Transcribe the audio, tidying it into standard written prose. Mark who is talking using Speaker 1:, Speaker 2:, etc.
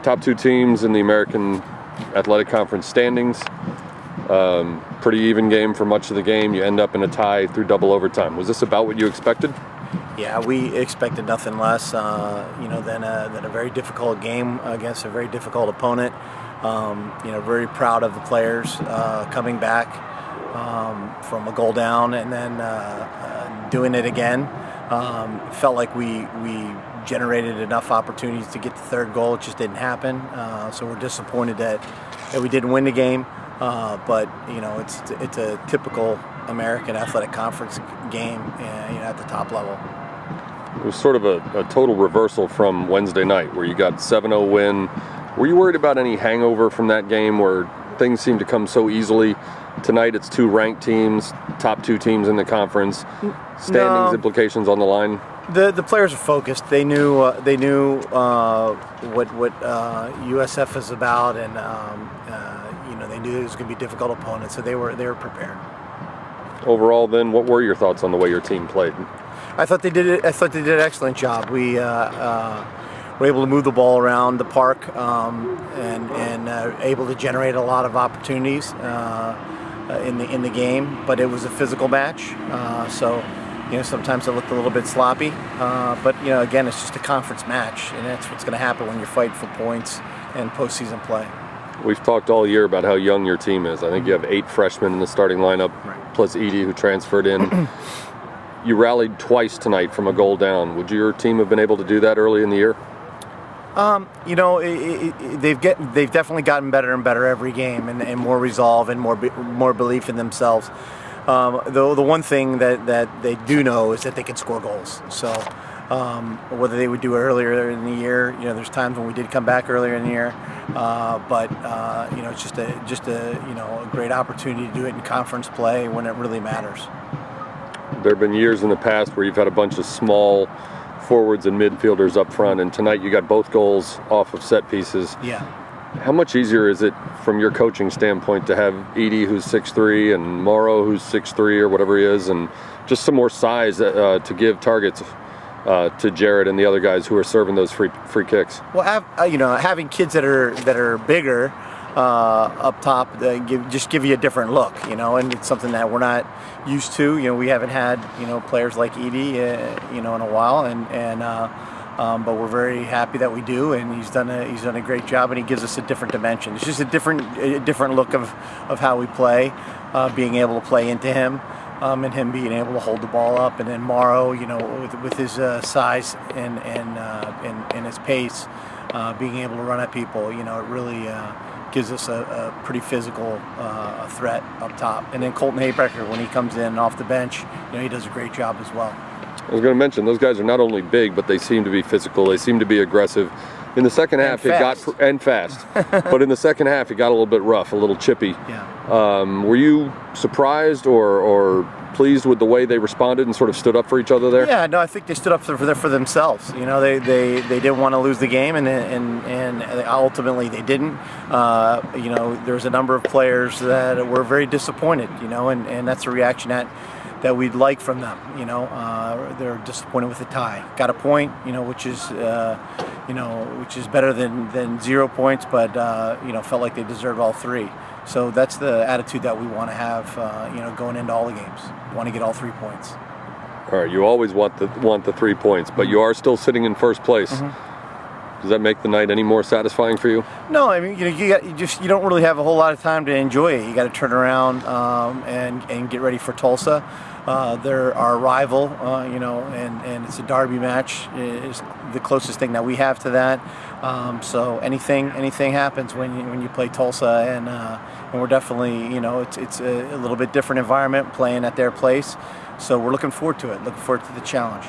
Speaker 1: top two teams in the American Athletic Conference standings. Pretty even game for much of the game. You end up in a tie through double overtime. Was this about what you expected?
Speaker 2: Yeah, we expected nothing less, than a very difficult game against a very difficult opponent. Very proud of the players coming back from a goal down and then doing it again. Felt like we generated enough opportunities to get the third goal. It just didn't happen. So we're disappointed that we didn't win the game. But it's a typical American Athletic Conference game, at the top level.
Speaker 1: It was sort of a total reversal from Wednesday night, where you got 7-0 win. Were you worried about any hangover from that game, where things seemed to come so easily? Tonight, it's two ranked teams, top two teams in the conference. Standings implications on the line.
Speaker 2: The players are focused. They knew what USF is about, and they knew it was going to be a difficult opponent, so they were prepared.
Speaker 1: Overall, then, what were your thoughts on the way your team played?
Speaker 2: I thought they did an excellent job. We were able to move the ball around the park and able to generate a lot of opportunities in the game. But it was a physical match, so sometimes it looked a little bit sloppy. But again, it's just a conference match, and that's what's going to happen when you're fighting for points and postseason play.
Speaker 1: We've talked all year about how young your team is. I think you have 8 freshmen in the starting lineup, right, plus Edie, who transferred in. You rallied twice tonight from a goal down. Would your team have been able to do that early in the year?
Speaker 2: They've definitely gotten better and better every game, and more resolve and more belief in themselves. The one thing that they do know is that they can score goals. So whether they would do it earlier in the year, there's times when we did come back earlier in the year, but it's just a great opportunity to do it in conference play when it really matters.
Speaker 1: There have been years in the past where you've had a bunch of small forwards and midfielders up front, and tonight you got both goals off of set pieces.
Speaker 2: Yeah.
Speaker 1: How much easier is it from your coaching standpoint to have Edie, who's 6'3", and Morrow, who's 6'3", or whatever he is, and just some more size to give targets to Jared and the other guys who are serving those free kicks?
Speaker 2: Well, having kids that are bigger up top give you a different look, and it's something that we're not used to. We haven't had players like Edie in a while, but we're very happy that we do, and he's done a great job, and he gives us a different dimension. It's just a different look of how we play, being able to play into him. And him being able to hold the ball up, and then Morrow, with his size and his pace, being able to run at people, it really gives us a pretty physical threat up top. And then Colton Haybecker, when he comes in off the bench, he does a great job as well.
Speaker 1: I was going to mention, those guys are not only big, but they seem to be physical. They seem to be aggressive. In the second half, fast. But in the second half, it got a little bit rough, a little chippy.
Speaker 2: Yeah.
Speaker 1: Were you surprised or pleased with the way they responded and sort of stood up for each other there?
Speaker 2: Yeah, no, I think they stood up for themselves. They didn't want to lose the game, and ultimately they didn't. There's a number of players that were very disappointed. And that's a reaction that we'd like from them. They're disappointed with the tie. Got a point, which is better than 0 points, but felt like they deserved all 3. So that's the attitude that we want to have, going into all the games. We want to get all 3 points.
Speaker 1: All right, you always want the 3 points, but you are still sitting in first place. Mm-hmm. Does that make the night any more satisfying for you?
Speaker 2: No, I mean, you don't really have a whole lot of time to enjoy it. You got to turn around and get ready for Tulsa. They're our rival, and it's a derby match. It's the closest thing that we have to that. So anything happens when you play Tulsa, and we're definitely, it's a little bit different environment playing at their place. So we're looking forward to it. Looking forward to the challenge.